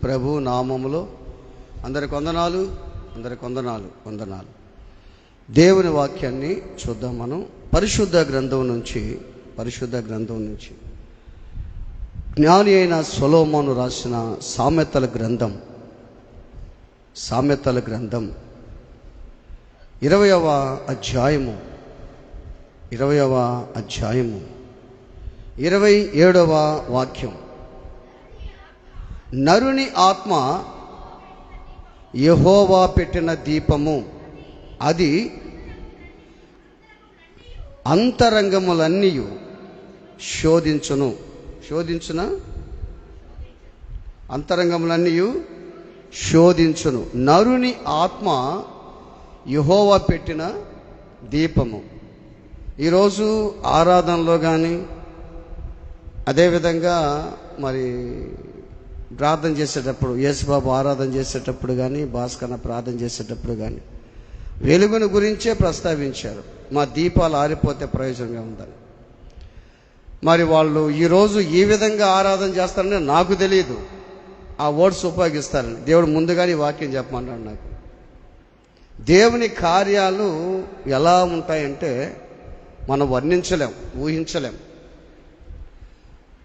ప్రభు నామములో అందరికి వందనాలు. దేవుని వాక్యాన్ని చూద్దాం. మనం పరిశుద్ధ గ్రంథం నుంచి జ్ఞాని అయిన సొలొమోను రాసిన సామెతల గ్రంథం 20వ అధ్యాయము 27వ వాక్యం. నరుని ఆత్మ యెహోవా పెట్టిన దీపము, అది అంతరంగములన్నీ శోధించును. అంతరంగములన్నీ శోధించును. నరుని ఆత్మ యెహోవా పెట్టిన దీపము. ఈరోజు ఆరాధనలో కానీ, అదేవిధంగా మరి ప్రార్థన చేసేటప్పుడు, యేసుబాబు ఆరాధన చేసేటప్పుడు కానీ, భాస్కర్ ప్రార్థన చేసేటప్పుడు కానీ వెలుగును గురించే ప్రస్తావించారు. మా దీపాలు ఆరిపోతే ప్రయోజనంగా ఉందని. మరి వాళ్ళు ఈరోజు ఈ విధంగా ఆరాధన చేస్తారని నాకు తెలియదు. ఆ వర్డ్స్ ఉపయోగిస్తారని దేవుడు ముందుగానే వాక్యం చెప్పమన్నాడు నాకు. దేవుని కార్యాలు ఎలా ఉంటాయంటే మనం వర్ణించలేం, ఊహించలేం.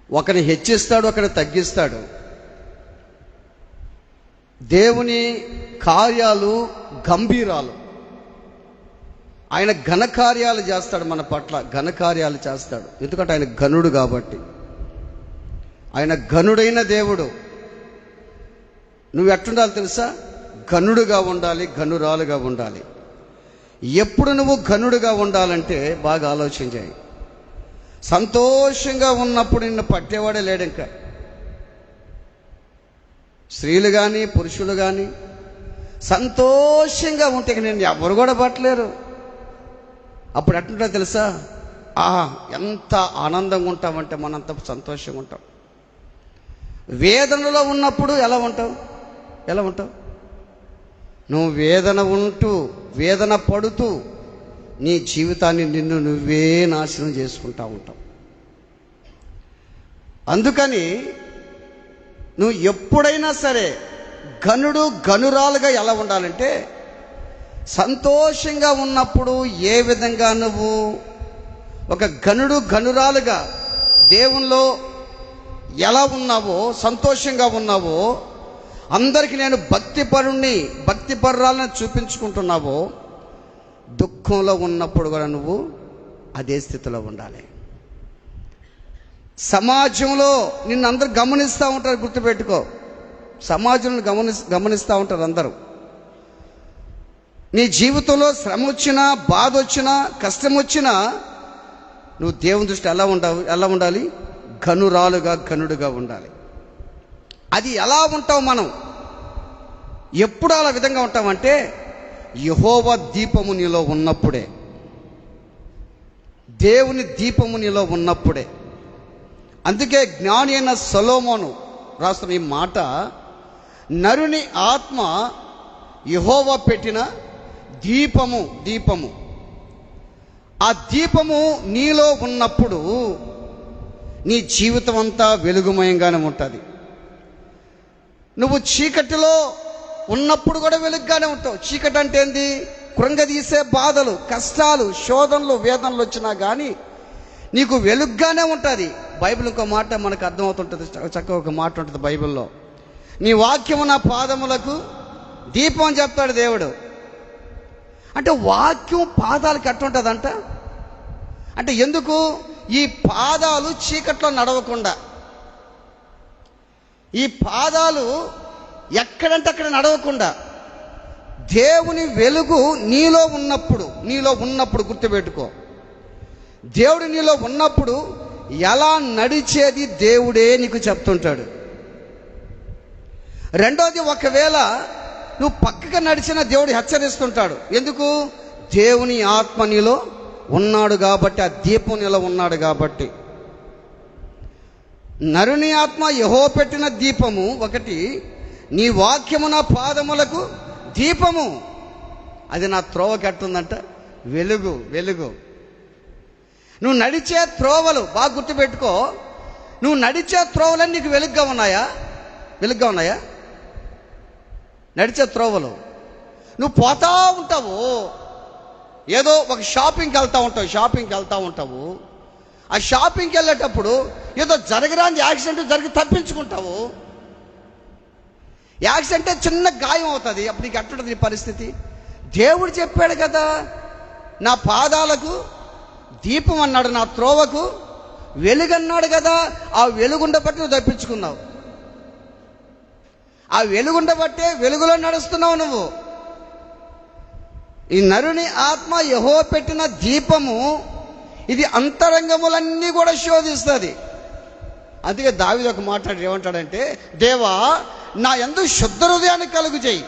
ఒకరిని హెచ్చిస్తాడు, ఒకరిని తగ్గిస్తాడు. దేవుని కార్యాలు గంభీరాలు. ఆయన ఘనకార్యాలు చేస్తాడు, మన పట్ల ఘనకార్యాలు చేస్తాడు. ఎందుకంటే ఆయన ఘనుడు కాబట్టి. ఆయన ఘనుడైన దేవుడు. నువ్వు ఎట్టుండాలి తెలుసా? ఘనుడుగా ఉండాలి, ఘనురాలుగా ఉండాలి. ఎప్పుడు నువ్వు ఘనుడుగా ఉండాలంటే బాగా ఆలోచన చేయి. సంతోషంగా ఉన్నప్పుడు నిన్ను పట్టేవాడే లేడు. ఇంకా స్త్రీలు కానీ పురుషులు కానీ సంతోషంగా ఉంటే నేను ఎవరు కూడా పట్టలేరు. అప్పుడు ఎట్లుంటా తెలుసా? ఎంత ఆనందంగా ఉంటామంటే మనంత సంతోషంగా ఉంటాం. వేదనలో ఉన్నప్పుడు ఎలా ఉంటావు? నువ్వు వేదన పడుతూ నీ జీవితాన్ని నిన్ను నువ్వే నాశనం చేసుకుంటా ఉంటావు. అందుకని నువ్వు ఎప్పుడైనా సరే ఘనురాలుగా ఎలా ఉండాలంటే, సంతోషంగా ఉన్నప్పుడు ఏ విధంగా నువ్వు ఒక ఘనురాలుగా దేవునిలో ఎలా ఉన్నావో, సంతోషంగా ఉన్నావో, అందరికీ నేను భక్తిపరురాలను చూపించుకుంటున్నావో, దుఃఖంలో ఉన్నప్పుడు కూడా నువ్వు అదే స్థితిలో ఉండాలి. సమాజంలో నిన్ను అందరూ గమనిస్తూ ఉంటారు, గుర్తుపెట్టుకో. సమాజంలో గమనిస్తూ ఉంటారు అందరూ. నీ జీవితంలో శ్రమ వచ్చినా, బాధ వచ్చినా, కష్టం వచ్చినా నువ్వు దేవుని దృష్టి ఎలా ఉండాలి? ఘనుడుగా ఉండాలి. అది ఎలా ఉంటావు మనం? ఎప్పుడు అలా విధంగా ఉంటామంటే యెహోవా దీపము నీలో ఉన్నప్పుడే, దేవుని దీపము నీలో ఉన్నప్పుడే. అందుకే జ్ఞాని అయిన సొలొమోను రాస్తున్న ఈ మాట, నరుని ఆత్మ యెహోవా పెట్టిన దీపము. ఆ దీపము నీలో ఉన్నప్పుడు నీ జీవితం అంతా వెలుగుమయంగానే ఉంటుంది. నువ్వు చీకటిలో ఉన్నప్పుడు కూడా వెలుగుగానే ఉంటావు. చీకటి అంటే ఏంది? కృంగదీసే బాధలు, కష్టాలు, శోధనలు, వేదనలు వచ్చినా కానీ నీకు వెలుగుగానే ఉంటుంది. బైబిల్ ఇంకో మాట మనకు అర్థమవుతుంటుంది, చక్కగా ఒక మాట ఉంటుంది బైబిల్లో. నీ వాక్యము నా పాదములకు దీపం అని చెప్తాడు దేవుడు. అంటే వాక్యం పాదాలకు ఎట్టుంటుందంట అంటే ఎందుకు? ఈ పాదాలు చీకట్లో నడవకుండా, ఈ పాదాలు ఎక్కడంటే అక్కడ నడవకుండా, దేవుని వెలుగు నీలో ఉన్నప్పుడు గుర్తుపెట్టుకో. దేవుడు నీలో ఉన్నప్పుడు ఎలా నడిచేది దేవుడే నీకు చెప్తుంటాడు. రెండోది, ఒకవేళ నువ్వు పక్కగా నడిచినా దేవుడు హెచ్చరిస్తుంటాడు. ఎందుకు? దేవుని ఆత్మ నీలో ఉన్నాడు కాబట్టి, ఆ దీపం నీలో ఉన్నాడు కాబట్టి. నరుని ఆత్మ యెహోవా పెట్టిన దీపము ఒకటి, నీ వాక్యము నా పాదములకు దీపము. అది నా త్రోవకి ఎట్టుందంట? వెలుగు. నువ్వు నడిచే త్రోవలు బాగా గుర్తుపెట్టుకో. నువ్వు నడిచే త్రోవలన్నీ నీకు వెలుగుగా ఉన్నాయా? నడిచే త్రోవలో నువ్వు పోతా ఉంటావు. ఏదో ఒక షాపింగ్కి వెళ్తా ఉంటావు. ఆ షాపింగ్కి వెళ్ళేటప్పుడు ఏదో జరగరాని యాక్సిడెంట్ జరిగి తప్పించుకుంటావు. యాక్సిడెంటే చిన్న గాయం అవుతుంది. అప్పుడు నీకు ఎట్లుంటుంది నీ పరిస్థితి? దేవుడు చెప్పాడు కదా, నా పాదాలకు దీపం అన్నాడు, నా త్రోవకు వెలుగన్నాడు కదా. ఆ వెలుగుండబట్టి నువ్వు తప్పించుకున్నావు. ఆ వెలుగుండబట్టే వెలుగులో నడుస్తున్నావు నువ్వు. ఈ నరుని ఆత్మ యెహోవా పెట్టిన దీపము, ఇది అంతరంగములన్నీ కూడా శోధిస్తుంది. అందుకే దావీదు ఒక మాట్లాడి ఏమంటాడంటే, దేవా నా యందు శుద్ధ హృదయాన్ని కలుగు చేయి,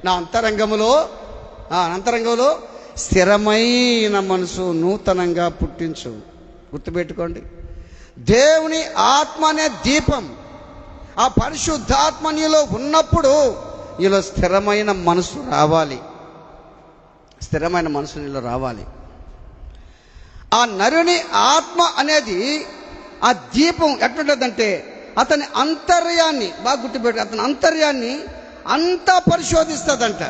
నా అంతరంగంలో స్థిరమైన మనసు నూతనంగా పుట్టించు. గుర్తుపెట్టుకోండి, దేవుని ఆత్మ అనే దీపం, ఆ పరిశుద్ధాత్మ నీలో ఉన్నప్పుడు నీలో స్థిరమైన మనసు రావాలి. స్థిరమైన మనసు నీలో రావాలి. ఆ నరుని ఆత్మ అనేది ఆ దీపం ఎట్లుంటుందంటే, అతని అంతర్యాన్ని బాగా గుర్తుపెట్టు, అతని అంతర్యాన్ని అంతా పరిశోధిస్తుందంట.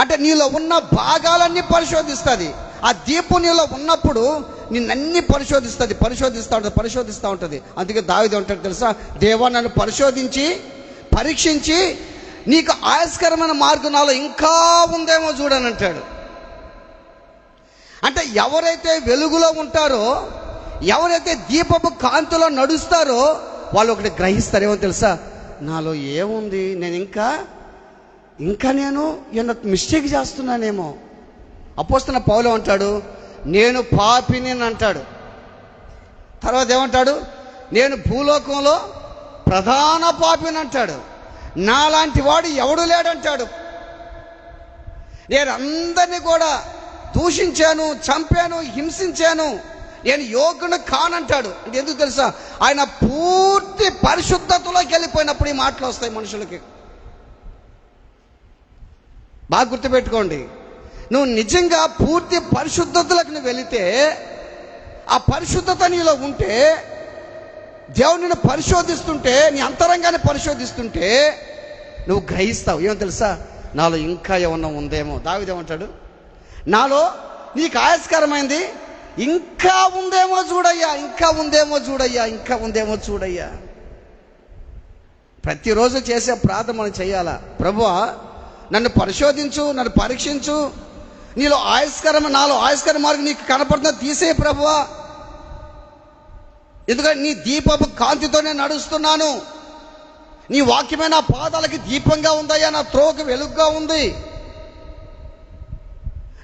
అంటే నీలో ఉన్న భాగాలన్నీ పరిశోధిస్తుంది. ఆ దీపం నీలో ఉన్నప్పుడు నిన్నన్నీ పరిశోధిస్తూ ఉంటుంది. అందుకే దావీదు అంటాడు తెలుసా, దేవా నన్ను పరిశోధించి పరీక్షించి నీకు ఆయస్కరమైన మార్గం నాలో ఇంకా ఉందేమో చూడని అంటాడు. అంటే ఎవరైతే వెలుగులో ఉంటారో, ఎవరైతే దీపపు కాంతిలో నడుస్తారో వాళ్ళు ఒకటి గ్రహిస్తారేమో తెలుసా, నాలో ఏముంది, నేను ఇంకా నేను ఏమన్నా మిస్టేక్ చేస్తున్నానేమో. అపోస్తలుడైన పౌలు అంటాడు, నేను పాపిని అని అంటాడు. తర్వాత ఏమంటాడు, నేను భూలోకంలో ప్రధాన పాపిని అంటాడు. నాలాంటి వాడు ఎవడు లేడంటాడు. నేను అందరినీ కూడా దూషించాను, చంపాను, హింసించాను, నేను యోగ్యుని కానంటాడు. అంటే ఎందుకు తెలుసా, ఆయన పూర్తి పరిశుద్ధతలోకి వెళ్ళిపోయినప్పుడు ఈ మాటలు వస్తాయి మనుషులకి. బాగా గుర్తుపెట్టుకోండి, నువ్వు నిజంగా పూర్తి పరిశుద్ధతలకు నువ్వు వెళితే, ఆ పరిశుద్ధత నీలో ఉంటే, దేవుడిని పరిశోధిస్తుంటే, నీ అంతరంగాన్ని పరిశోధిస్తుంటే నువ్వు గ్రహిస్తావు. ఏమో తెలుసా, నాలో ఇంకా ఏమన్నా ఉందేమో. దావీదు ఏమంటాడు, నాలో నీకు ఆయస్కరమైంది ఇంకా ఉందేమో చూడయ్యా. ప్రతిరోజు చేసే ప్రార్థన మనం చేయాలా, ప్రభువా నన్ను పరిశోధించు, నన్ను పరీక్షించు, నాలో ఆయస్కర మార్గం నీకు కనపడుతుందో తీసే ప్రభువా. ఎందుకంటే నీ దీపపు కాంతితోనే నడుస్తున్నాను. నీ వాక్యమే నా పాదాలకి దీపంగా ఉందయ్యా, నా త్రోవకు వెలుగుగా ఉంది.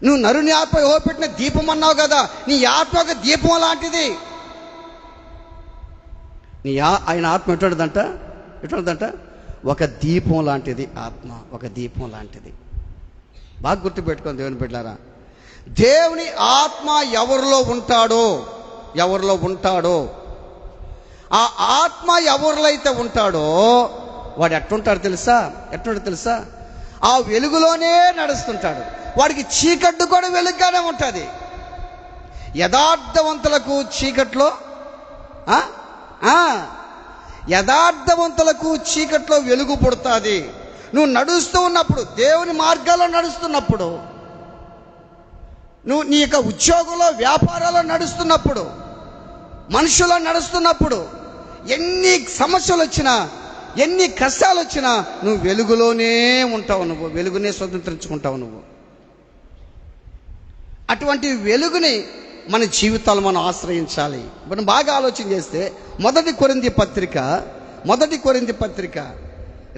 నువ్వు నరుని ఆత్మ యెహోవా పెట్టిన దీపం అన్నావు కదా, నీ ఆత్మ ఒక దీపం లాంటిది. ఆయన ఆత్మ ఎటువంటిదంట, ఒక దీపం లాంటిది. ఆత్మ ఒక దీపం లాంటిది. బాగా గుర్తుపెట్టుకోండి దేవుని బిడ్డలారా, దేవుని ఆత్మ ఎవరిలో ఉంటాడో ఆ ఆత్మ ఎవరిలో అయితే ఉంటాడో వాడు ఎట్లుంటాడు తెలుసా, ఆ వెలుగులోనే నడుస్తుంటాడు. వాడికి చీకట్టు కూడా వెలుగుగానే ఉంటుంది. యథార్థవంతులకు చీకట్లో వెలుగు పుడుతుంది. నువ్వు నడుస్తూ ఉన్నప్పుడు, దేవుని మార్గాల్లో నడుస్తున్నప్పుడు, నువ్వు నీ యొక్క ఉద్యోగంలో వ్యాపారాల్లో నడుస్తున్నప్పుడు, మనుషుల్లో నడుస్తున్నప్పుడు, ఎన్ని సమస్యలు వచ్చినా, ఎన్ని కష్టాలు వచ్చినా నువ్వు వెలుగులోనే ఉంటావు. నువ్వు వెలుగునే స్వతంత్రించుకుంటావు. నువ్వు అటువంటి వెలుగుని మన జీవితాలు మనం ఆశ్రయించాలి. మనం బాగా ఆలోచన చేస్తే మొదటి కొరింథీ పత్రిక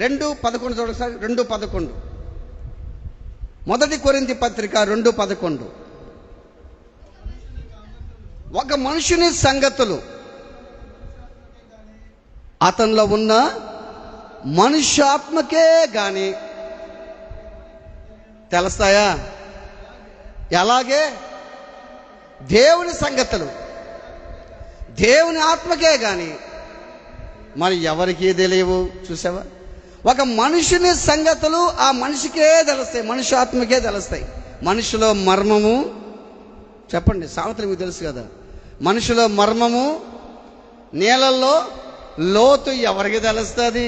2:11 చూడండి సార్. 2:11 మొదటి కొరింథీ పత్రిక 2:11 ఒక మనుషుని సంగతులు అతనిలో ఉన్న మనుష్యాత్మకే గాని తెలుస్తాయా? ఎలాగే దేవుని సంగతులు దేవుని ఆత్మకే గాని మరి ఎవరికీ తెలియవు. చూసావా, ఒక మనుషుని సంగతులు ఆ మనిషికే తెలుస్తాయి, మనుష్యాత్మకే తెలుస్తాయి. మనిషిలో మర్మము, చెప్పండి సామెతలు మీకు తెలుసు కదా, మనిషిలో మర్మము, నీళ్ళల్లో లోతు ఎవరికి తెలుస్తుంది?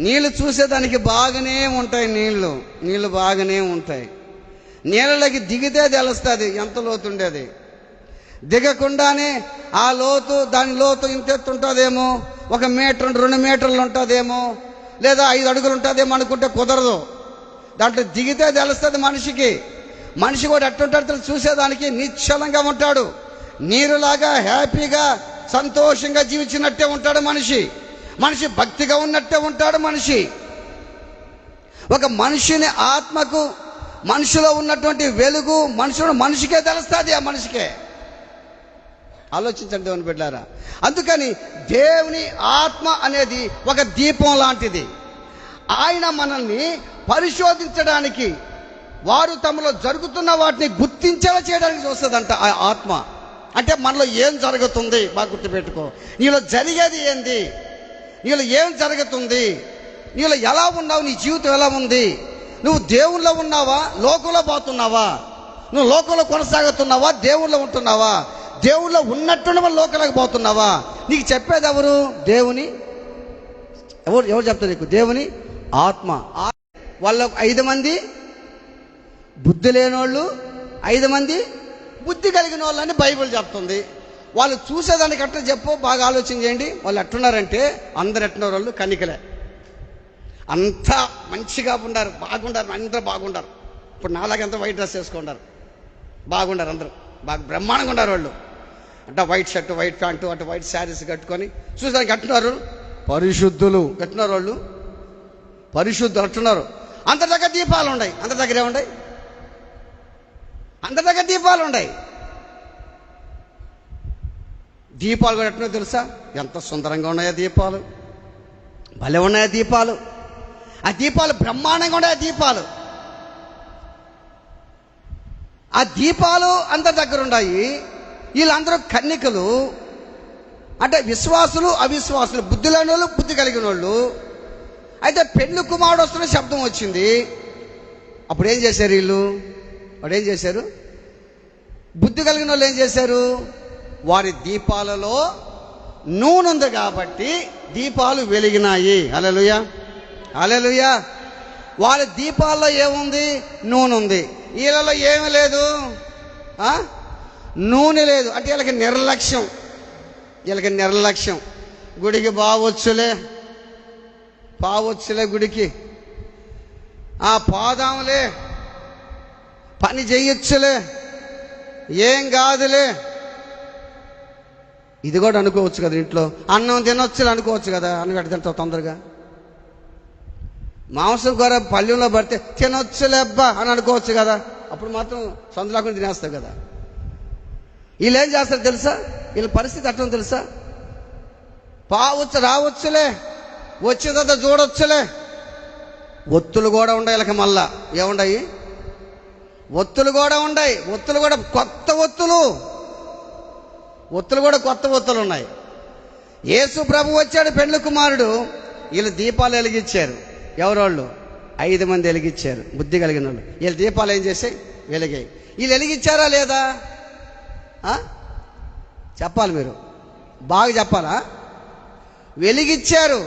నీళ్లు చూసేదానికి బాగానే ఉంటాయి, నీళ్లు బాగానే ఉంటాయి. నీళ్ళకి దిగితే తెలుస్తుంది ఎంత లోతు ఉండేది. దిగకుండానే ఆ లోతు, దాని లోతు ఇంతెత్తు ఉంటుందేమో, 1 మీటర్ 2 మీటర్లు ఉంటుందేమో, లేదా 5 అడుగులు ఉంటుందేమో అనుకుంటే కుదరదు. దాంట్లో దిగితే తెలుస్తుంది మనిషికి. మనిషి కూడా ఎట్టుంటాడు చూసేదానికి నిశ్చలంగా ఉంటాడు. నీరులాగా హ్యాపీగా సంతోషంగా జీవించినట్టే ఉంటాడు మనిషి భక్తిగా ఉన్నట్టే ఉంటాడు మనిషి. ఒక మనిషిని ఆత్మకు, మనిషిలో ఉన్నటువంటి వెలుగు మనిషికే తెలుస్తుంది. ఆ మనిషికే ఆలోచించండి దేవుని బిడ్డలారా. అందుకని దేవుని ఆత్మ అనేది ఒక దీపం లాంటిది. ఆయన మనల్ని పరిశోధించడానికి, వారు తమలో జరుగుతున్న వాటిని గుర్తించేలా చేయడానికి చూస్తుందంట ఆ ఆత్మ. అంటే మనలో ఏం జరుగుతుంది బాగా గుర్తుపెట్టుకో. నీలో జరిగేది ఏంది, నీలో ఏం జరుగుతుంది, నీలో ఎలా ఉన్నావు, నీ జీవితం ఎలా ఉంది, నువ్వు దేవుళ్ళో ఉన్నావా, లోకంలో పోతున్నావా, నువ్వు లోకంలో కొనసాగుతున్నావా, దేవుళ్ళో ఉంటున్నావా, దేవుళ్ళో ఉన్నట్టుండి మన లోకంలోకి పోతున్నావా. నీకు చెప్పేది ఎవరు? దేవుని ఎవరు చెప్తారు నీకు? దేవుని ఆత్మ. వాళ్ళ 5 మంది బుద్ధి లేనోళ్ళు, 5 మంది బుద్ధి కలిగిన వాళ్ళు అని బైబిల్ చెప్తుంది. వాళ్ళు చూసేదానికి అట్లా చెప్పు, బాగా ఆలోచన చేయండి. వాళ్ళు ఎట్టున్నారంటే అందరు ఎట్టున్నారు, వాళ్ళు కన్నికలే, అంతా మంచిగా ఉండారు, బాగుండారు, అందరూ బాగుండారు. ఇప్పుడు నాలాగే అంతా వైట్ డ్రెస్ వేసుకుంటారు, బాగుండారు, అందరూ బాగా బ్రహ్మాండంగా ఉన్నారు. వాళ్ళు అంటే వైట్ షర్టు, వైట్ ప్యాంటు, అంటే వైట్ శారీస్ కట్టుకొని చూసేదానికి కట్టున్నారు, పరిశుద్ధులు కట్టున్నారు, వాళ్ళు పరిశుద్ధులు అంటున్నారు. అందరి దగ్గర దీపాలు ఉన్నాయి, అందరి దగ్గర ఏముంటాయి? అందరి దగ్గర దీపాలు ఉన్నాయి. దీపాలు కూడా ఎట్టున్నాయో తెలుసా? ఎంత సుందరంగా ఉన్నాయో దీపాలు, భలే ఉన్నాయో దీపాలు. ఆ దీపాలు బ్రహ్మాండంగా ఉన్నాయి. ఆ దీపాలు అందరి దగ్గర ఉన్నాయి. వీళ్ళందరూ కన్నికలు, అంటే విశ్వాసులు అవిశ్వాసులు, బుద్ధి లేని వాళ్ళు, బుద్ధి కలిగిన వాళ్ళు. అయితే పెళ్లి కుమారుడు వస్తున్న శబ్దం వచ్చింది. అప్పుడు ఏం చేశారు వీళ్ళు? ఏం చేశారు? బుద్ధి కలిగిన వాళ్ళు ఏం చేశారు? వారి దీపాలలో నూనె ఉంది కాబట్టి దీపాలు వెలిగినాయి. హల్లెలూయా, హల్లెలూయా. వాళ్ళ దీపాల్లో ఏముంది? నూనె ఉంది. వీళ్ళలో ఏమీ లేదు, నూనె లేదు. అంటే వీళ్ళకి నిర్లక్ష్యం. గుడికి పావచ్చులే గుడికి, పోదాంలే, పని చెయ్యొచ్చులే, ఏం కాదులే. ఇది కూడా అనుకోవచ్చు కదా, ఇంట్లో అన్నం తినొచ్చులే అనుకోవచ్చు కదా. అన్నం ఎట్ట తింటావు తొందరగా? మాంసం కూర పల్లెంలో పడితే తినొచ్చులే అబ్బా అని అనుకోవచ్చు కదా. అప్పుడు మాత్రం సందులాకుండా తినేస్తావు కదా. వీళ్ళు ఏం చేస్తారు తెలుసా? వీళ్ళ పరిస్థితి అట్లా తెలుసా? రావచ్చులే, వచ్చిన తర్వాత చూడొచ్చులే. ఒత్తులు కూడా ఉన్నాయి వీళ్ళకి. మళ్ళా ఏముండయి? ఒత్తులు కూడా ఉన్నాయి. ఒత్తులు కూడా కొత్త ఒత్తులు ఉన్నాయి. యేసు ప్రభు వచ్చాడు, పెండ్లి కుమారుడు. వీళ్ళు దీపాలు వెలిగించారు. ఎవరోళ్ళు? 5 మంది వెలిగించారు, బుద్ధి కలిగిన వాళ్ళు. వీళ్ళు దీపాలు ఏం చేసాయి? వెలిగాయి. వీళ్ళు వెలిగించారా లేదా? చెప్పాలి, మీరు బాగా చెప్పాలా? వెలిగించారు.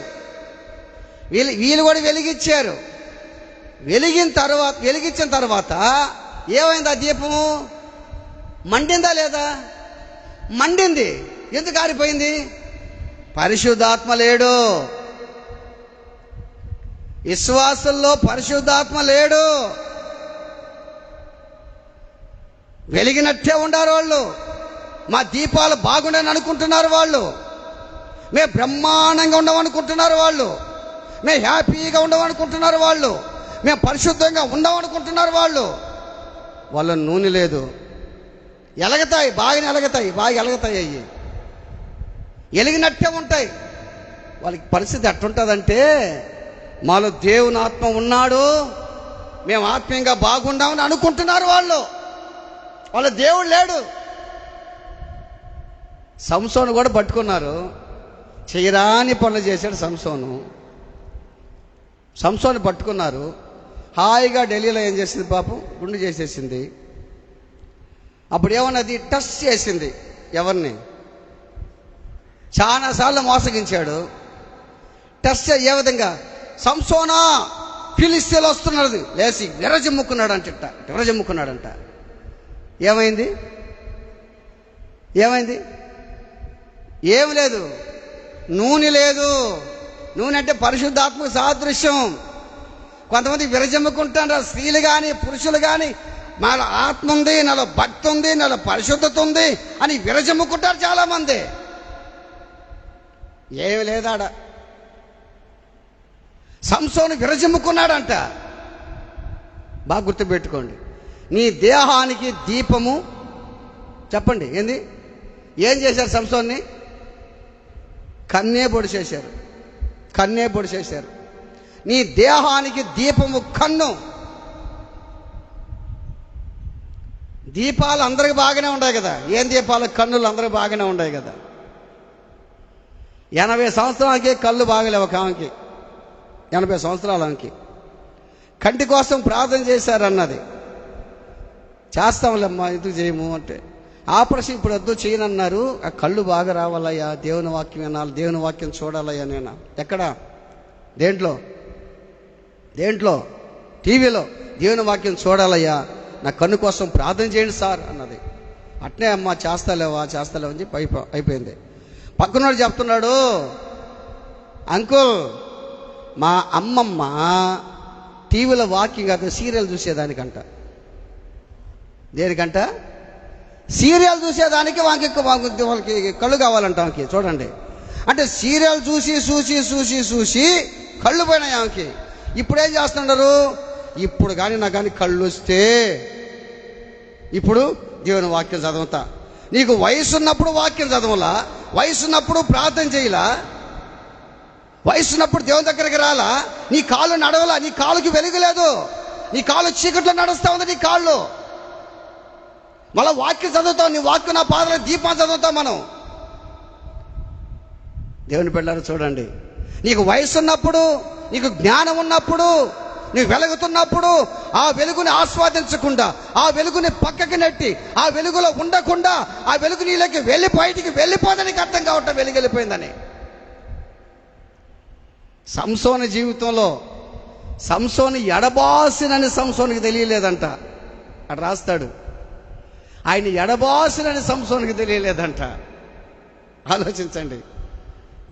వీళ్ళు కూడా వెలిగించారు. వెలిగించిన తర్వాత ఏమైంది? ఆ దీపము మండిందా లేదా? మండింది. ఎందుకు ఆరిపోయింది? పరిశుద్ధాత్మ లేడు. విశ్వాసుల్లో పరిశుద్ధాత్మ లేడు. వెలిగినట్టే ఉండారు వాళ్ళు. మా దీపాలు బాగుండని అనుకుంటున్నారు వాళ్ళు. మేము బ్రహ్మాండంగా ఉండమనుకుంటున్నారు వాళ్ళు. మేము హ్యాపీగా ఉండమనుకుంటున్నారు వాళ్ళు. మేము పరిశుద్ధంగా ఉండమనుకుంటున్నారు వాళ్ళు. వాళ్ళ నూనె లేదు. ఎలగతాయి, బాగా ఎలగతాయి. అయ్యి ఎలిగినట్టే ఉంటాయి. వాళ్ళకి పరిస్థితి ఎట్టుంటుందంటే, మాలో దేవుని ఆత్మ ఉన్నాడు, మేము ఆత్మీయంగా బాగుండామని అనుకుంటున్నారు వాళ్ళు. వాళ్ళ దేవుడు లేడు. సంసోను కూడా పట్టుకున్నారు. చేయరాని పనులు చేశాడు సంసోను పట్టుకున్నారు. హాయిగా ఢిల్లీలో ఏం చేసింది పాపం? గుండు చేసేసింది. అప్పుడు ఏమన్నది? టచ్ చేసింది. ఎవరిని? చాలాసార్లు మోసగించాడు. టచ్ ఏ విధంగా? సంసోనా, ఫిలిస్తీన్లు వస్తున్నది, లేచి విరజమ్ముకున్నాడంట. ఏమైంది? ఏమి లేదు, నూనె లేదు. నూనె అంటే పరిశుద్ధాత్మక సాదృశ్యం. కొంతమంది విరజమ్ముకుంటారు, స్త్రీలు కానీ పురుషులు కానీ, నాలో ఆత్మ ఉంది, నాలో భక్తి ఉంది, నాలో పరిశుద్ధత ఉంది అని విరజమ్ముకుంటారు చాలామంది. ఏమి లేదాడ. సంసోను విరజమ్ముకున్నాడంట. బాగా గుర్తుపెట్టుకోండి. నీ దేహానికి దీపము, చెప్పండి ఏంది? ఏం చేశారు సంసోన్ని? కన్నే పొడి చేశారు. నీ దేహానికి దీపము కన్ను. దీపాలు అందరికి బాగానే ఉన్నాయి కదా. ఏం దీపాలు? కన్నులు అందరికి బాగానే ఉన్నాయి కదా. 80 సంవత్సరాలకి కళ్ళు బాగలేవు ఒక ఆమెకి, 80 సంవత్సరాల ఆమెకి. కంటి కోసం ప్రార్థన చేశారన్నది. చేస్తాంలేమ్మా, ఎందుకు చేయము అంటే, ఆపరేషన్ ఇప్పుడు వద్దు చేయనన్నారు. ఆ కళ్ళు బాగా రావాలయ్యా, దేవుని వాక్యం వినాలి, దేవుని వాక్యం చూడాలయ్యా. నేను ఎక్కడ? దేంట్లో? టీవీలో దేవుని వాక్యం చూడాలయ్యా, నా కన్ను కోసం ప్రార్థన చేయండి సార్ అన్నది. అట్నే అమ్మా చేస్తాలేవా అని చెప్పి అయిపోయింది. పక్కనోడు చెప్తున్నాడు, అంకుల్ మా అమ్మమ్మ టీవీలో వాకింగ్ కాదు సీరియల్ చూసేదానికంట. దేనికంట? సీరియల్ చూసేదానికి వాళ్ళకి కళ్ళు కావాలంట ఆమెకి. చూడండి, అంటే సీరియల్ చూసి కళ్ళు పోయినాయి ఆమెకి. ఇప్పుడేం చేస్తున్నారు? ఇప్పుడు కానీ నాకు కానీ కళ్ళు వస్తే ఇప్పుడు దేవుని వాక్యం చదవతా. నీకు వయసు ఉన్నప్పుడు వాక్యం చదవలా, వయసు ఉన్నప్పుడు ప్రార్థన చేయలా, వయసు ఉన్నప్పుడు దేవుని దగ్గరికి రాలా, నీ కాళ్ళు నడవలా, నీ కాళ్ళకి వెలుగులేదు, నీ కాళ్ళు చీకట్లో నడుస్తా ఉంది నీ కాళ్ళు. మళ్ళీ వాక్యం చదువుతావు, నీ వాక్యం నా పాదల దీపాన్ని చదువుతాం మనం. దేవుని బిడ్డలారా చూడండి, నీకు వయసు ఉన్నప్పుడు, నీకు జ్ఞానం ఉన్నప్పుడు, నీకు వెలుగుతున్నప్పుడు ఆ వెలుగుని ఆస్వాదించకుండా, ఆ వెలుగుని పక్కకి నెట్టి, ఆ వెలుగులో ఉండకుండా, ఆ వెలుగు నీలోకి బయటికి వెళ్ళిపోదని అర్థం కావటం, వెలుగు వెళ్ళిపోయిందని. సంసోను జీవితంలో సంసోను ఎడబాసినని సంసోనికి తెలియలేదంట. అటు రాస్తాడు, ఆయన ఎడబాసినని సంసోనికి తెలియలేదంట. ఆలోచించండి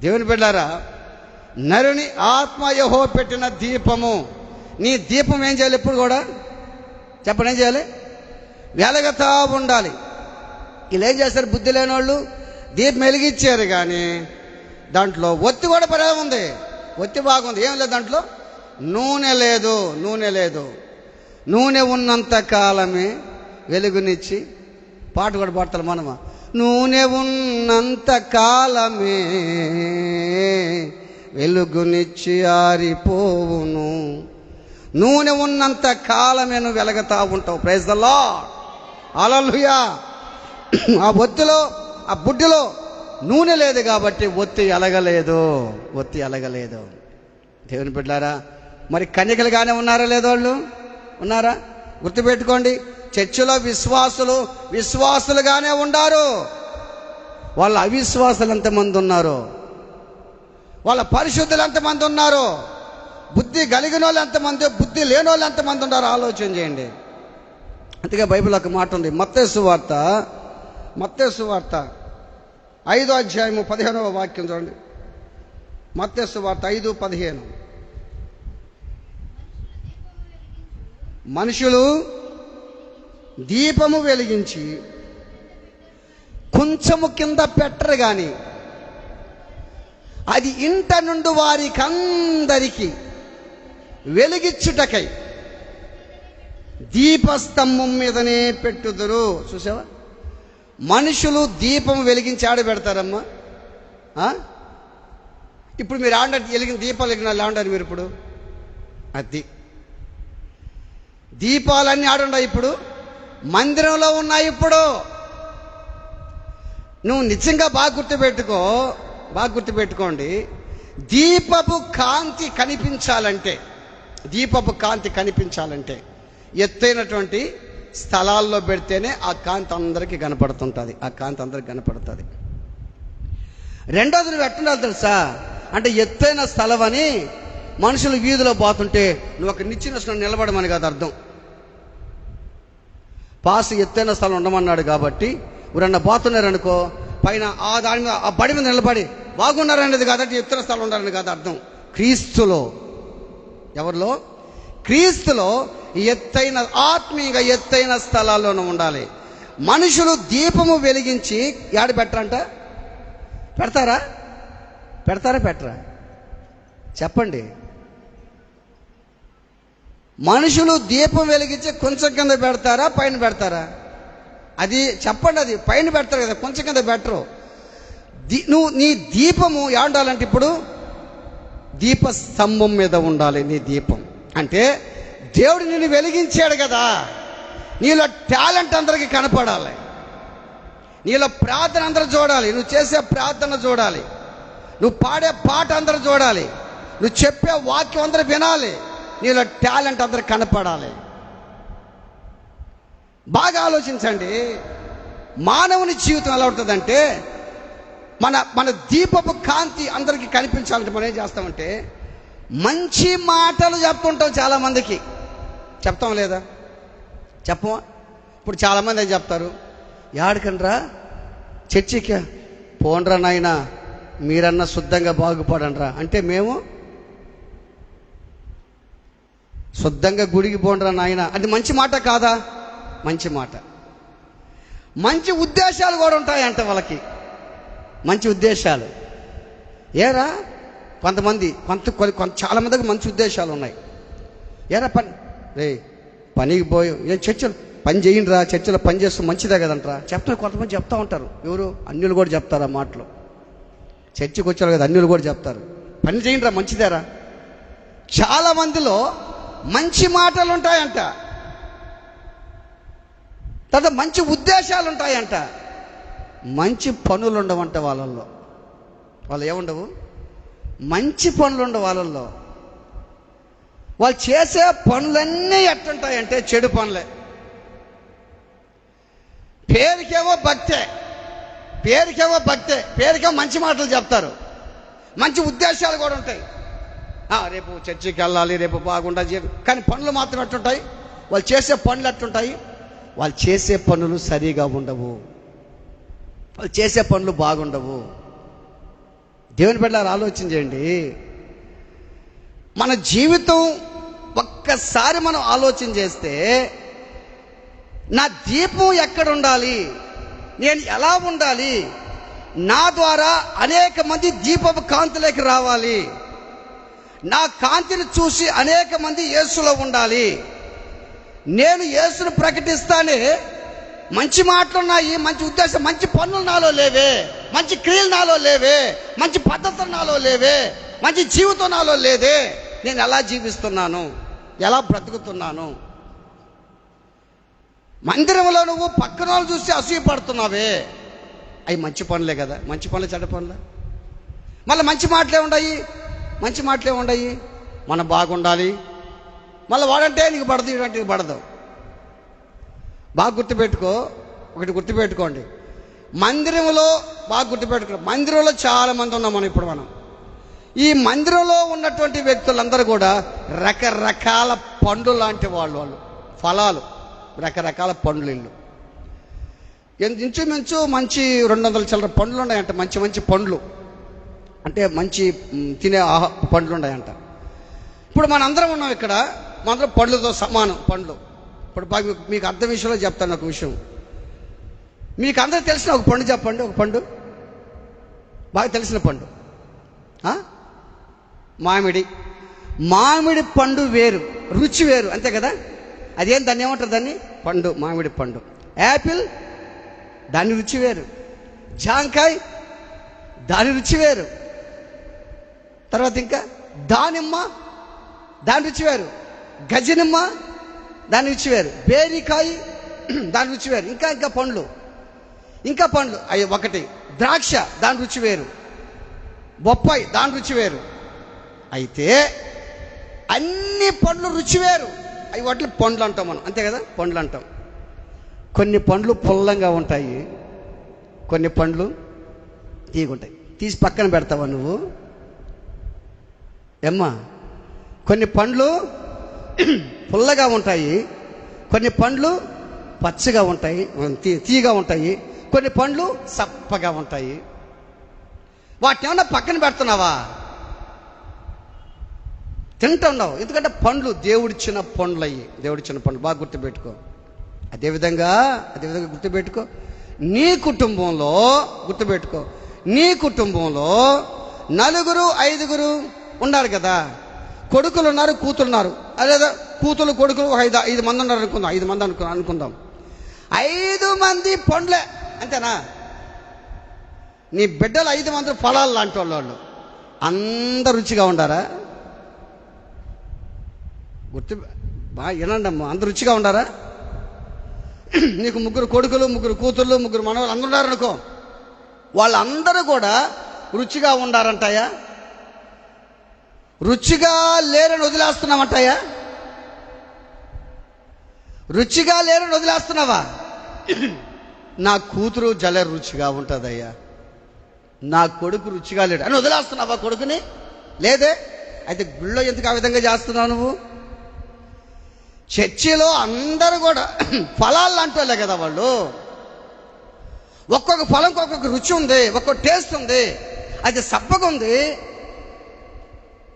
దేవుని బిడ్డలారా. నరుని ఆత్మ యెహోవా పెట్టిన దీపము. నీ దీపం ఏం చేయాలి? ఎప్పుడు కూడా చెప్పండి, ఏం చేయాలి? వెలగతా ఉండాలి. వీళ్ళు ఏం చేస్తారు? బుద్ధి లేని వాళ్ళు దీపం వెలిగించారు కానీ దాంట్లో ఒత్తి కూడా పడే ఉంది, ఒత్తి బాగుంది, ఏం లేదు దాంట్లో, నూనె లేదు. నూనె ఉన్నంత కాలమే వెలుగునిచ్చి, పాట కూడా పాడతారు మనమా, నూనె ఉన్నంత కాలమే వెలుగునిచ్చి ఆరిపోవును. నూనె ఉన్నంత కాలమే నువ్వు వెలగతా ఉంటావు. ప్రైజ్ ద లార్డ్, హల్లెలూయా. ఆ ఒత్తిలో, ఆ బుడ్డిలో నూనె లేదు కాబట్టి ఒత్తి ఎలగలేదు. దేవుని బిడ్డలారా, మరి కన్యకలుగానే ఉన్నారా లేదో? వాళ్ళు ఉన్నారా? గుర్తుపెట్టుకోండి, చర్చిలో విశ్వాసులుగానే ఉండారు. వాళ్ళ అవిశ్వాసులు ఎంతమంది ఉన్నారు, వాళ్ళ పరిశుద్ధులు ఎంతమంది ఉన్నారు, బుద్ధి కలిగిన వాళ్ళు ఎంతమంది, బుద్ధి లేని వాళ్ళు ఎంతమంది ఉన్నారు, ఆలోచన చేయండి. అందుకే బైబిల్ ఒక మాట ఉంది, మత్తయి సువార్త 5వ అధ్యాయము 15వ వాక్యం చూడండి. మత్తయి సువార్త 5:15. మనుషులు దీపము వెలిగించి కొంచెము కింద పెట్టరు గాని అది ఇంట నుండి వారికందరికి వెలిగిచ్చుటకై దీపస్తంభం మీదనే పెట్టుదురు. చూసావా? మనుషులు దీపం వెలిగించి ఆడ పెడతారమ్మా. ఇప్పుడు మీరు వెలిగిన దీపాలు వెలిగిన ఆడారు మీరు. ఇప్పుడు అది దీపాలన్నీ ఆడున్నాయి, ఇప్పుడు మందిరంలో ఉన్నాయి. ఇప్పుడు నువ్వు నిజంగా బాగా గుర్తుపెట్టుకోండి, దీపపు కాంతి కనిపించాలంటే ఎత్తైనటువంటి స్థలాల్లో పెడితేనే ఆ కాంతి అందరికీ కనపడుతుంటుంది. రెండోది నువ్వు ఎట్టుండాలి తెలుసా? అంటే ఎత్తైన స్థలం అని మనుషులు వీధిలో పోతుంటే నువ్వు ఒక నిచ్చిన స్థలం నిలబడమని కాదు అర్థం. పాస్ ఎత్తైన స్థలం ఉండమన్నాడు కాబట్టి ఎవరన్నా పోతున్నారనుకో పైన దాని మీద ఆ బడి మీద నిలబడి బాగున్నారనేది కాదంటే ఎత్తైన స్థలం ఉండాలని కాదు అర్థం. క్రీస్తులో, ఎవరిలో? క్రీస్తులో ఎత్తైన ఆత్మీయంగా ఎత్తైన స్థలాల్లోనూ ఉండాలి. మనుషులు దీపము వెలిగించి ఏడ పెట్టరంట? పెడతారా? పెట్టరా? చెప్పండి. మనుషులు దీపం వెలిగించి కొంచెం కింద పెడతారా, పైన పెడతారా? అది చెప్పండి. అది పైన పెడతారు కదా, కొంచెం కింద పెట్టరు. నువ్వు నీ దీపము ఏడాలంటే ఇప్పుడు దీప స్తంభం మీద ఉండాలి. నీ దీపం అంటే దేవుడు నిన్ను వెలిగించాడు కదా, నీలో టాలెంట్ అందరికీ కనపడాలి, నీలో ప్రార్థన అందరూ చూడాలి, నువ్వు చేసే ప్రార్థన చూడాలి, నువ్వు పాడే పాట అందరూ చూడాలి, నువ్వు చెప్పే వాక్యం అందరూ వినాలి, నీలో టాలెంట్ అందరూ కనపడాలి. బాగా ఆలోచించండి. మానవుని జీవితం ఎలా ఉంటుందంటే మన దీపపు కాంతి అందరికీ కనిపించాలంటే మనం ఏం చేస్తామంటే మంచి మాటలు చెప్తుంటాం. చాలామందికి చెప్తాం లేదా? చెప్పమా? ఇప్పుడు చాలామంది ఏం చెప్తారు, యాడికనరా చర్చికి పోండ్రా నాయనా, మీరన్నా శుద్ధంగా బాగుపడండ్రా అంటే మేము శుద్ధంగా గుడికి పోండ్రా నాయన, అది మంచి మాట కాదా? మంచి మాట. మంచి ఉద్దేశాలు కూడా ఉంటాయంట వాళ్ళకి, మంచి ఉద్దేశాలు. ఏరా కొంతమంది చాలా మందికి మంచి ఉద్దేశాలు ఉన్నాయి. ఏరా పనికి పోయి చర్చలు పని చేయండిరా, చర్చలో పని చేస్తూ మంచిదే కదంటారా చెప్తారు. కొంతమంది చెప్తా ఉంటారు. ఎవరు? అన్యులు కూడా చెప్తారు ఆ మాటలు. చర్చికి వచ్చారు కదా, అన్యులు కూడా చెప్తారు పని చేయండిరా, మంచిదేరా. చాలా మందిలో మంచి మాటలు ఉంటాయంట, తర్వాత మంచి ఉద్దేశాలు ఉంటాయంట, మంచి పనులు ఉండవంట వాళ్ళల్లో. వాళ్ళు ఏముండవు? మంచి పనులు ఉండవు వాళ్ళల్లో. వాళ్ళు చేసే పనులన్నీ ఎట్టుంటాయంటే చెడు పనులే. పేరుకేమో భక్తే, పేరుకేమో మంచి మాటలు చెప్తారు, మంచి ఉద్దేశాలు కూడా ఉంటాయి. రేపు చర్చికి వెళ్ళాలి, రేపు బాగుండా, కానీ పనులు మాత్రం ఎట్టుంటాయి? వాళ్ళు చేసే పనులు ఎట్టుంటాయి? వాళ్ళు చేసే పనులు సరిగా ఉండవు, వాళ్ళు చేసే పనులు బాగుండవు. దేవుని బిడ్డలారా ఆలోచన చేయండి. మన జీవితం ఒక్కసారి మనం ఆలోచన చేస్తే, నా దీపం ఎక్కడ ఉండాలి, నేను ఎలా ఉండాలి, నా ద్వారా అనేక మంది దీపపు కాంతిలోకి రావాలి, నా కాంతిని చూసి అనేక మంది యేసులో ఉండాలి, నేను యేసును ప్రకటిస్తానే. మంచి మాటలున్నాయి, మంచి ఉద్దేశం, మంచి పనులు నాలో లేవే, మంచి క్రియలు నాలో లేవే, మంచి పద్ధతులు నాలో లేవే, మంచి జీవితం నాలో లేదే. నేను ఎలా జీవిస్తున్నాను, ఎలా బ్రతుకుతున్నాను? మందిరంలో నువ్వు పక్కన వాళ్ళు చూసి అసూయపడుతున్నావే, అవి మంచి పనులే కదా. మంచి పనులు చెడ్డ పనులే. మళ్ళీ మంచి మాటలే ఉండయి, మనం బాగుండాలి. మళ్ళీ వాడంటే నీకు పడదు, ఇటువంటి పడదు. బాగా గుర్తుపెట్టుకోండి. మందిరంలో బాగా గుర్తుపెట్టుకోండి. మందిరంలో చాలా మంది ఉన్నాం మనం. ఈ మందిరంలో ఉన్నటువంటి వ్యక్తులందరూ కూడా రకరకాల పండ్లు లాంటి వాళ్ళు ఫలాలు, రకరకాల పండ్లు. ఇల్లు ఇంచుమించు మంచి 200 చిల్లర పండ్లు ఉన్నాయంట. మంచి పండ్లు అంటే మంచి తినే పండ్లు ఉన్నాయంట. ఇప్పుడు మనందరం ఉన్నాం ఇక్కడ, మనందరం పండ్లతో సమానం పండ్లు. ఇప్పుడు బాగా మీకు అర్థం విషయంలో చెప్తాను ఒక విషయం. మీకు అందరూ తెలిసిన ఒక పండు చెప్పండి, ఒక పండు బాగా తెలిసిన పండు. మామిడి పండు వేరు, రుచి వేరు, అంతే కదా. అదేం దాన్ని ఏమంటారు? దాన్ని పండు, మామిడి పండు. యాపిల్ దాని రుచి వేరు, జాంకాయ దాని రుచి వేరు, తర్వాత ఇంకా దానిమ్మ దాని రుచి వేరు, గజనిమ్మ దాని రుచి వేరు, బేరికాయ దాని రుచి వేరు, ఇంకా పండ్లు అవి ఒకటి. ద్రాక్ష దాని రుచి వేరు, బొప్పాయి దాని రుచి వేరు. అయితే అన్ని పండ్లు రుచి వేరు. అవి వాటిని పండ్లు అంటాం మనం, అంతే కదా, పండ్లు అంటాం. కొన్ని పండ్లు పుల్లంగా ఉంటాయి, కొన్ని పండ్లు తీగుంటాయి. తీసి పక్కన పెడతావా నువ్వు? ఏమ్మా కొన్ని పండ్లు పుల్లగా ఉంటాయి, కొన్ని పండ్లు పచ్చగా ఉంటాయి, తీయగా ఉంటాయి, కొన్ని పండ్లు సప్పగా ఉంటాయి. వాటిని ఏమన్నా పక్కన పెడుతున్నావా? తింటున్నావు. ఎందుకంటే పండ్లు దేవుడిచ్చిన పండ్లు అయ్యి, దేవుడిచ్చిన పండ్లు. బాగా గుర్తుపెట్టుకో. అదేవిధంగా గుర్తుపెట్టుకో, నీ కుటుంబంలో గుర్తుపెట్టుకో, నీ కుటుంబంలో 4, 5 ఉన్నారు కదా. కొడుకులు ఉన్నారు, కూతురు ఉన్నారు. లేదా కూతురు కొడుకులు 5 మంది ఉన్నారు అనుకుందాం. 5 మంది అనుకుందాం. 5 మంది పండ్లే, అంతేనా? నీ బిడ్డలు 5 మంది ఫలాలు లాంటి వాళ్ళు. అందరు రుచిగా ఉండారా? బాగా వినండి అమ్మ, అందరు రుచిగా ఉండారా? నీకు 3 కొడుకులు, 3 కూతుర్లు, 3 మనవాళ్ళు అందరూ ఉన్నారనుకో, వాళ్ళందరూ కూడా రుచిగా ఉండారంటాయా? రుచిగా లేరని వదిలేస్తున్నామంటాయా? రుచిగా లేరని వదిలేస్తున్నావా? నా కూతురు జల రుచిగా ఉంటుందయ్యా, నా కొడుకు రుచిగా లేడు అని వదిలేస్తున్నావా కొడుకుని? లేదే. అయితే గుళ్ళో ఎందుకు ఆ విధంగా చేస్తున్నావు నువ్వు? చర్చిలో అందరూ కూడా ఫలాలు అంటోలే కదా వాళ్ళు. ఒక్కొక్క ఫలంకి ఒక్కొక్క రుచి ఉంది, ఒక్కొక్క టేస్ట్ ఉంది. అది సప్పగా ఉంది,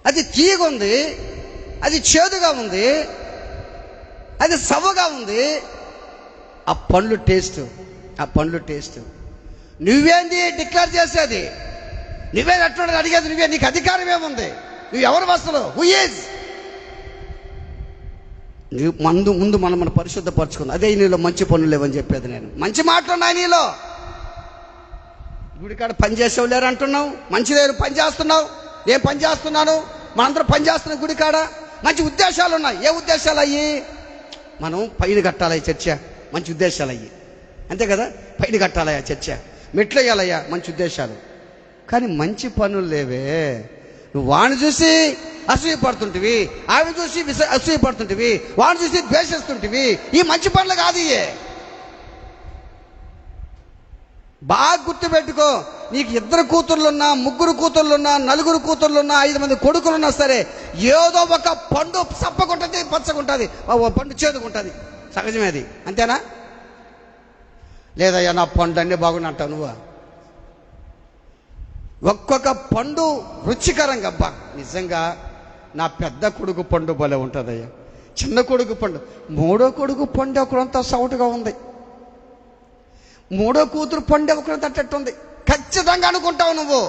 అది తీయగా ఉంది, అది చేదుగా ఉంది, అది సవ్వగా ఉంది. ఆ పండ్లు టేస్ట్ నువ్వేంది డిక్లేర్ చేసేది? నువ్వే ఎట్లా అడిగేది? నువ్వే, నీకు అధికారం ఏముంది? నువ్వు ఎవరు అసలు? Who is? ముందు మనం పరిశుద్ధపరచుకుంది. అదే నీలో మంచి పనులు లేవని చెప్పేది నేను. మంచి మాటలున్నాయి నీలో. గుడికాడ పని చేసేవాళ్ళు లేరు అంటున్నావు, మంచి లేరు పని చేస్తున్నావు. ఏం పని చేస్తున్నాను? మనందరం పని చేస్తున్నాం గుడికాడ. మంచి ఉద్దేశాలు ఉన్నాయి. ఏ ఉద్దేశాలు అయ్యి? మనం పైన కట్టాలయ్యా చర్చ, మంచి ఉద్దేశాలు అయ్యి, అంతే కదా. పైన కట్టాలయ్యా చర్చ, మెట్లు వేయాలయ్యా, మంచి ఉద్దేశాలు. కానీ మంచి పనులు లేవే. నువ్వు వాడిని చూసి అసూయపడుతుంటివి, ఆమె చూసి అసూయపడుతుంటివి, వాడిని చూసి ద్వేషిస్తుంటివి. ఈ మంచి పనులు కాదు ఇయే. బాగా గుర్తుపెట్టుకో. నీకు 2 కూతుర్లున్నా, 3 కూతుర్లున్నా, 4 కూతుర్లున్నా, 5 మంది కొడుకులున్నా సరే, ఏదో ఒక పండు సప్పకుంటుంది, పచ్చగుంటుంది, పండు చేదుకుంటుంది. సహజమే అది, అంతేనా? లేదయ్యా నా పండు అన్నీ బాగున్నా అంటావు నువ్వు. ఒక్కొక్క పండు రుచికరంగా. అబ్బా నిజంగా నా పెద్ద కొడుకు పండు భలే ఉంటుందయ్యా, చిన్న కొడుకు పండు, 3వ కొడుకు పండు ఒకరంతా సౌటుగా ఉంది, 3వ కూతురు పండు ఒకరంతా అట్టట్టుంది. ఖచ్చితంగా అనుకుంటావు నువ్వు